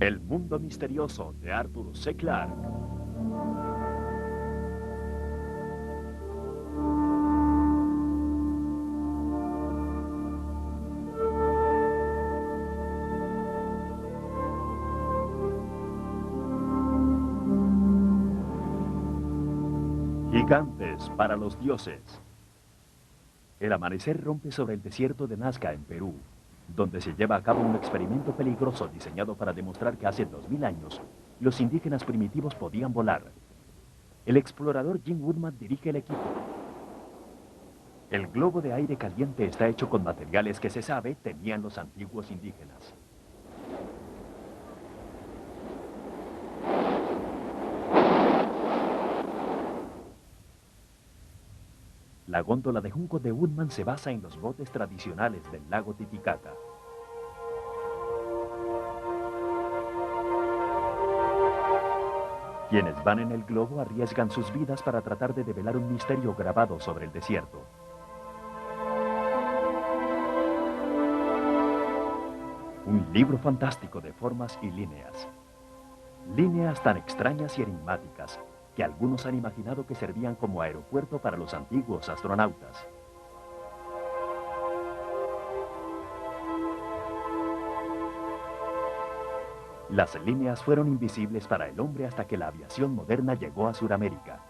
El mundo misterioso de Arthur C. Clarke. Gigantes para los dioses. El amanecer rompe sobre el desierto de Nazca, en Perú, donde se lleva a cabo un experimento peligroso diseñado para demostrar que hace 2000 años los indígenas primitivos podían volar. El explorador Jim Woodman dirige el equipo. El globo de aire caliente está hecho con materiales que se sabe tenían los antiguos indígenas. La góndola de junco de Woodman se basa en los botes tradicionales del lago Titicaca. Quienes van en el globo arriesgan sus vidas para tratar de develar un misterio grabado sobre el desierto. Un libro fantástico de formas y líneas. Líneas tan extrañas y enigmáticas que algunos han imaginado que servían como aeropuerto para los antiguos astronautas. Las líneas fueron invisibles para el hombre hasta que la aviación moderna llegó a Sudamérica.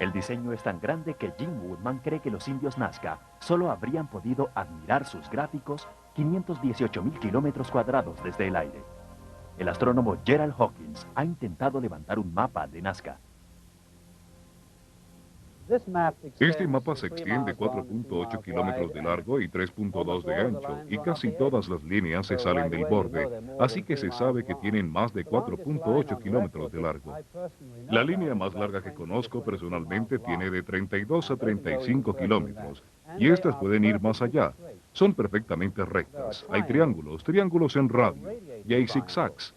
El diseño es tan grande que Jim Woodman cree que los indios Nazca solo habrían podido admirar sus gráficos 518.000 kilómetros cuadrados desde el aire. El astrónomo Gerald Hawkins ha intentado levantar un mapa de Nazca. Este mapa se extiende 4.8 kilómetros de largo y 3.2 de ancho, y casi todas las líneas se salen del borde, así que se sabe que tienen más de 4.8 kilómetros de largo. La línea más larga que conozco personalmente tiene de 32 a 35 kilómetros, y estas pueden ir más allá. Son perfectamente rectas. Hay triángulos en radio, y hay zigzags.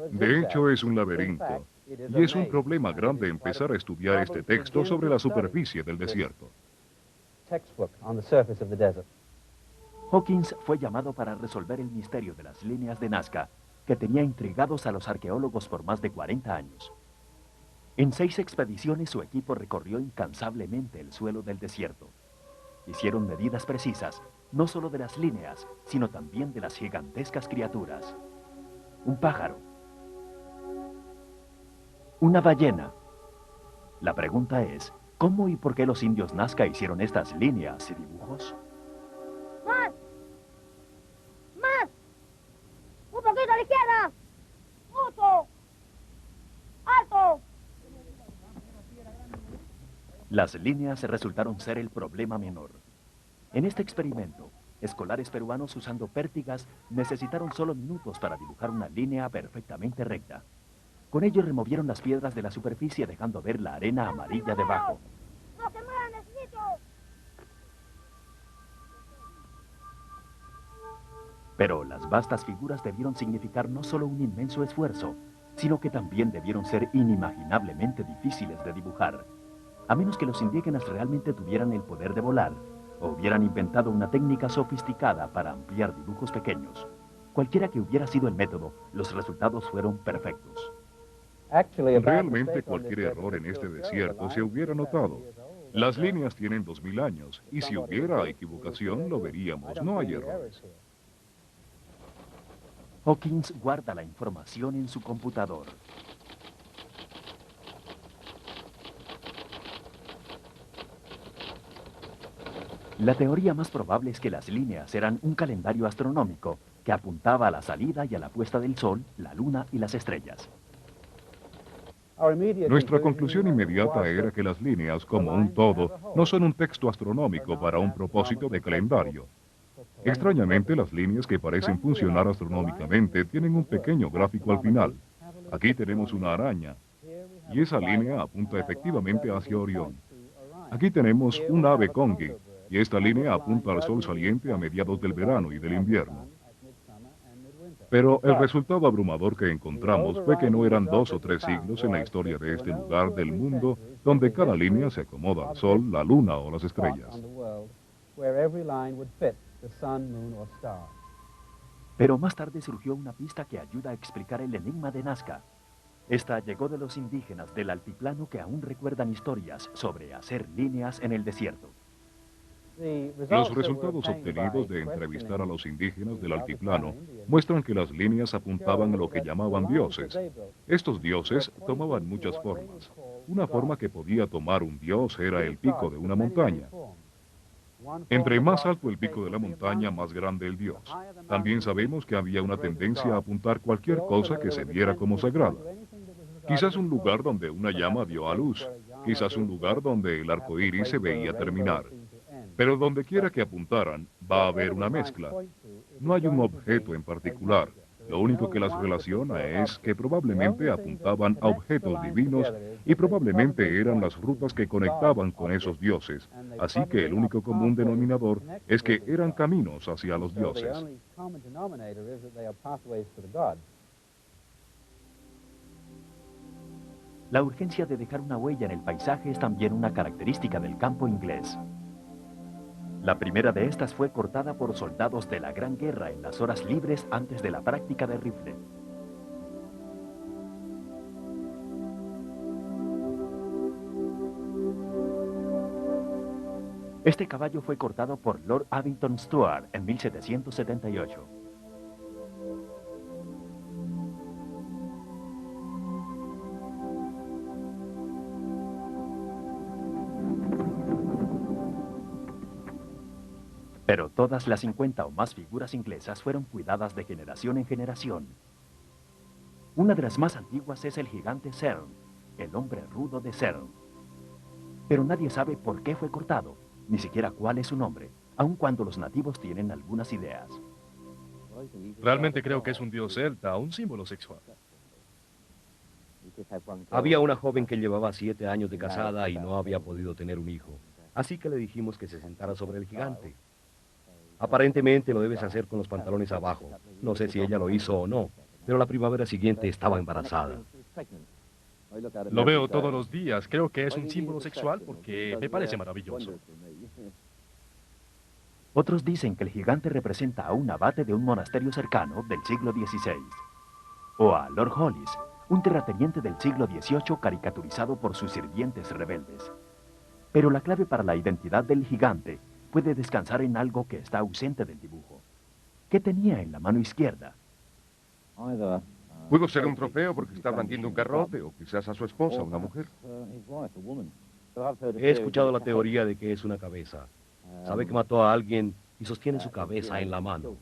De hecho, es un laberinto. Y es un problema grande empezar a estudiar este texto sobre la superficie del desierto. Hawkins fue llamado para resolver el misterio de las líneas de Nazca, que tenía intrigados a los arqueólogos por más de 40 años. En 6 expediciones su equipo recorrió incansablemente el suelo del desierto. Hicieron medidas precisas, no solo de las líneas, sino también de las gigantescas criaturas. Un pájaro. Una ballena. La pregunta es, ¿cómo y por qué los indios Nazca hicieron estas líneas y dibujos? ¡Más! ¡Más! ¡Un poquito a la izquierda! ¡Mucho! ¡Alto! Las líneas resultaron ser el problema menor. En este experimento, escolares peruanos usando pértigas necesitaron solo minutos para dibujar una línea perfectamente recta. Con ello removieron las piedras de la superficie dejando ver la arena amarilla debajo. ¡No se muevan, necesito! Pero las vastas figuras debieron significar no solo un inmenso esfuerzo, sino que también debieron ser inimaginablemente difíciles de dibujar. A menos que los indígenas realmente tuvieran el poder de volar, o hubieran inventado una técnica sofisticada para ampliar dibujos pequeños. Cualquiera que hubiera sido el método, los resultados fueron perfectos. Realmente cualquier error en este desierto se hubiera notado. Las líneas tienen 2000 años, y si hubiera equivocación lo veríamos, no hay errores. Hawkins guarda la información en su computador. La teoría más probable es que las líneas eran un calendario astronómico que apuntaba a la salida y a la puesta del sol, la luna y las estrellas. Nuestra conclusión inmediata era que las líneas, como un todo, no son un texto astronómico para un propósito de calendario. Extrañamente, las líneas que parecen funcionar astronómicamente tienen un pequeño gráfico al final. Aquí tenemos una araña, y esa línea apunta efectivamente hacia Orión. Aquí tenemos un ave congue, y esta línea apunta al sol saliente a mediados del verano y del invierno. Pero el resultado abrumador que encontramos fue que no eran 2 o 3 siglos en la historia de este lugar del mundo donde cada línea se acomoda al sol, la luna o las estrellas. Pero más tarde surgió una pista que ayuda a explicar el enigma de Nazca. Esta llegó de los indígenas del altiplano que aún recuerdan historias sobre hacer líneas en el desierto. Los resultados obtenidos de entrevistar a los indígenas del altiplano muestran que las líneas apuntaban a lo que llamaban dioses. Estos dioses tomaban muchas formas. Una forma que podía tomar un dios era el pico de una montaña. Entre más alto el pico de la montaña, más grande el dios. También sabemos que había una tendencia a apuntar cualquier cosa que se viera como sagrada. Quizás un lugar donde una llama dio a luz, quizás un lugar donde el arco iris se veía terminar. Pero donde quiera que apuntaran, va a haber una mezcla. No hay un objeto en particular. Lo único que las relaciona es que probablemente apuntaban a objetos divinos y probablemente eran las rutas que conectaban con esos dioses. Así que el único común denominador es que eran caminos hacia los dioses. La urgencia de dejar una huella en el paisaje es también una característica del campo inglés. La primera de estas fue cortada por soldados de la Gran Guerra en las horas libres antes de la práctica de rifle. Este caballo fue cortado por Lord Abington Stuart en 1778. Pero todas las 50 o más figuras inglesas fueron cuidadas de generación en generación. Una de las más antiguas es el gigante Cern, el hombre rudo de Cern. Pero nadie sabe por qué fue cortado, ni siquiera cuál es su nombre, aun cuando los nativos tienen algunas ideas. Realmente creo que es un dios celta, un símbolo sexual. Había una joven que llevaba 7 años de casada y no había podido tener un hijo. Así que le dijimos que se sentara sobre el gigante. Aparentemente lo debes hacer con los pantalones abajo. No sé si ella lo hizo o no, pero la primavera siguiente estaba embarazada. Lo veo todos los días. Creo que es un símbolo sexual porque me parece maravilloso. Otros dicen que el gigante representa a un abate de un monasterio cercano del siglo XVI. O a Lord Hollis, un terrateniente del siglo XVIII caricaturizado por sus sirvientes rebeldes. Pero la clave para la identidad del gigante puede descansar en algo que está ausente del dibujo. ¿Qué tenía en la mano izquierda? Pudo ser un trofeo porque está blandiendo un garrote, o quizás a su esposa, una mujer. He escuchado la teoría de que es una cabeza. Sabe que mató a alguien y sostiene su cabeza en la mano.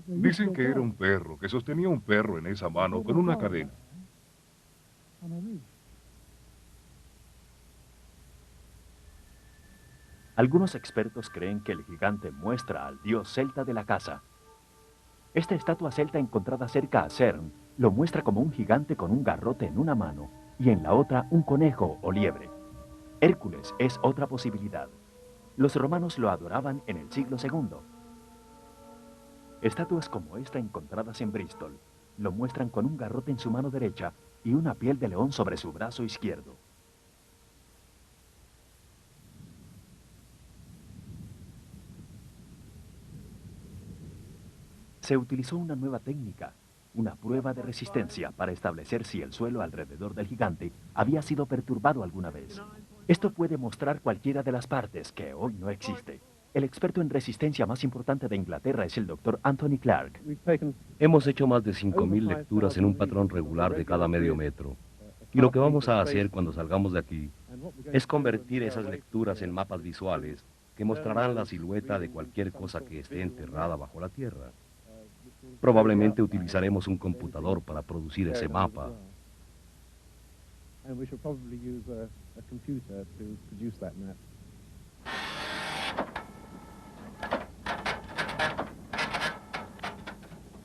Dicen que era un perro, que sostenía un perro en esa mano con una cadena. Algunos expertos creen que el gigante muestra al dios celta de la caza. Esta estatua celta encontrada cerca a Cern lo muestra como un gigante con un garrote en una mano y en la otra un conejo o liebre. Hércules es otra posibilidad. Los romanos lo adoraban en el siglo II. Estatuas como esta encontradas en Bristol lo muestran con un garrote en su mano derecha y una piel de león sobre su brazo izquierdo. Se utilizó una nueva técnica, una prueba de resistencia para establecer si el suelo alrededor del gigante había sido perturbado alguna vez. Esto puede mostrar cualquiera de las partes que hoy no existe. El experto en resistencia más importante de Inglaterra es el Dr. Anthony Clark. Hemos hecho más de 5.000 lecturas en un patrón regular de cada medio metro. Y lo que vamos a hacer cuando salgamos de aquí es convertir esas lecturas en mapas visuales que mostrarán la silueta de cualquier cosa que esté enterrada bajo la tierra. Probablemente utilizaremos un computador para producir ese mapa.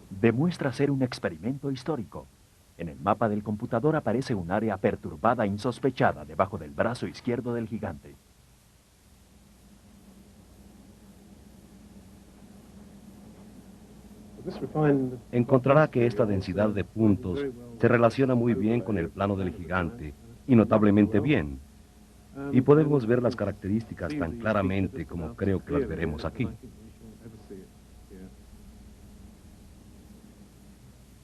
Demuestra ser un experimento histórico. En el mapa del computador aparece un área perturbada insospechada debajo del brazo izquierdo del gigante. Encontrará que esta densidad de puntos se relaciona muy bien con el plano del gigante, y notablemente bien. Y podemos ver las características tan claramente como creo que las veremos aquí.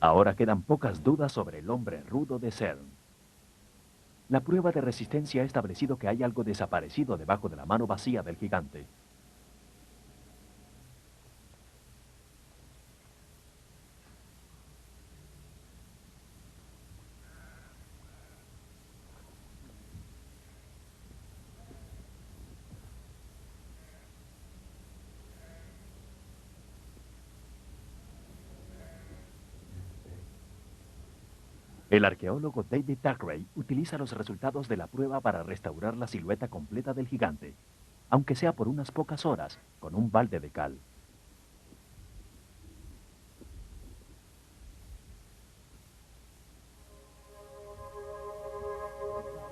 Ahora quedan pocas dudas sobre el hombre rudo de CERN. La prueba de resistencia ha establecido que hay algo desaparecido debajo de la mano vacía del gigante. El arqueólogo David Thackeray utiliza los resultados de la prueba para restaurar la silueta completa del gigante, aunque sea por unas pocas horas, con un balde de cal.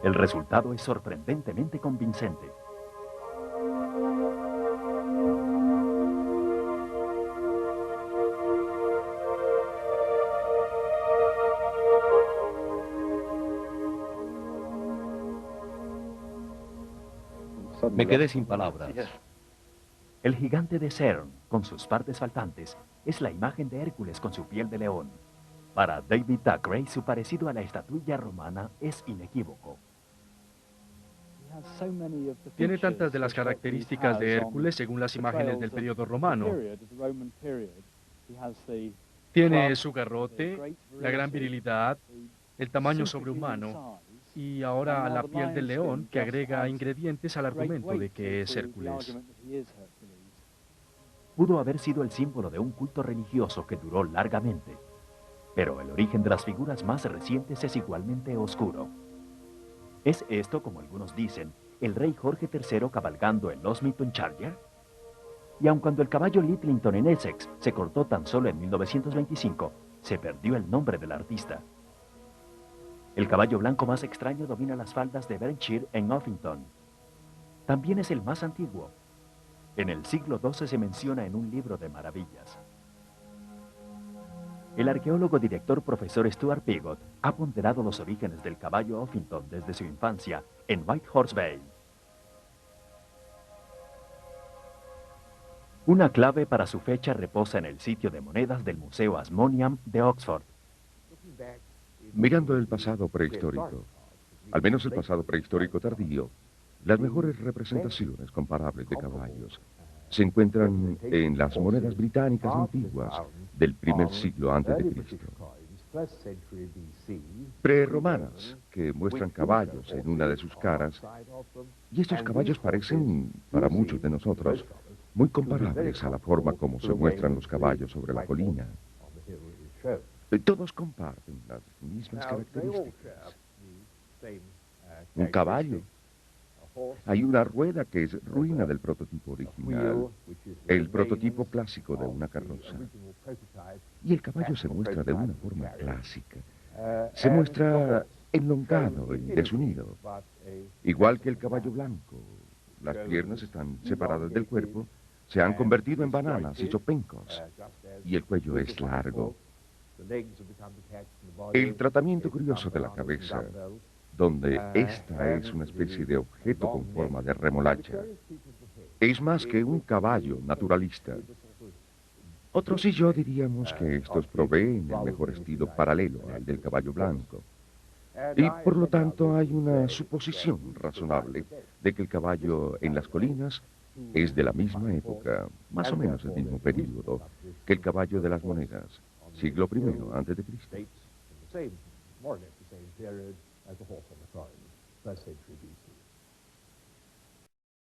El resultado es sorprendentemente convincente. Me quedé sin palabras. El gigante de CERN, con sus partes faltantes, es la imagen de Hércules con su piel de león. Para David Thackeray, su parecido a la estatuilla romana es inequívoco. Tiene tantas de las características de Hércules según las imágenes del periodo romano. Tiene su garrote, la gran virilidad, el tamaño sobrehumano y ahora la piel del león que agrega ingredientes al argumento de que es Hércules. Pudo haber sido el símbolo de un culto religioso que duró largamente, pero el origen de las figuras más recientes es igualmente oscuro. ¿Es esto, como algunos dicen, el rey Jorge III cabalgando el Osmington Charger? Y aun cuando el caballo Littleton en Essex se cortó tan solo en 1925, se perdió el nombre del artista. El caballo blanco más extraño domina las faldas de Berkshire en Uffington. También es el más antiguo. En el siglo XII se menciona en un libro de maravillas. El arqueólogo director profesor Stuart Piggott ha ponderado los orígenes del caballo Uffington desde su infancia en Whitehorse Bay. Una clave para su fecha reposa en el sitio de monedas del Museo Ashmolean de Oxford. Mirando el pasado prehistórico, al menos el pasado prehistórico tardío, las mejores representaciones comparables de caballos se encuentran en las monedas británicas antiguas del primer siglo antes de Cristo. Preromanas, que muestran caballos en una de sus caras, y estos caballos parecen, para muchos de nosotros, muy comparables a la forma como se muestran los caballos sobre la colina. Todos comparten las mismas características. Un caballo. Hay una rueda que es ruina del prototipo original, el prototipo clásico de una carroza. Y el caballo se muestra de una forma clásica. Se muestra enlongado y desunido. Igual que el caballo blanco. Las piernas están separadas del cuerpo, se han convertido en bananas y zopencos. Y el cuello es largo. El tratamiento curioso de la cabeza, donde esta es una especie de objeto con forma de remolacha, es más que un caballo naturalista. Otros y yo diríamos que estos proveen el mejor estilo paralelo al del caballo blanco. Y por lo tanto hay una suposición razonable de que el caballo en las colinas es de la misma época, más o menos el mismo período, que el caballo de las monedas, siglo I antes de Cristo.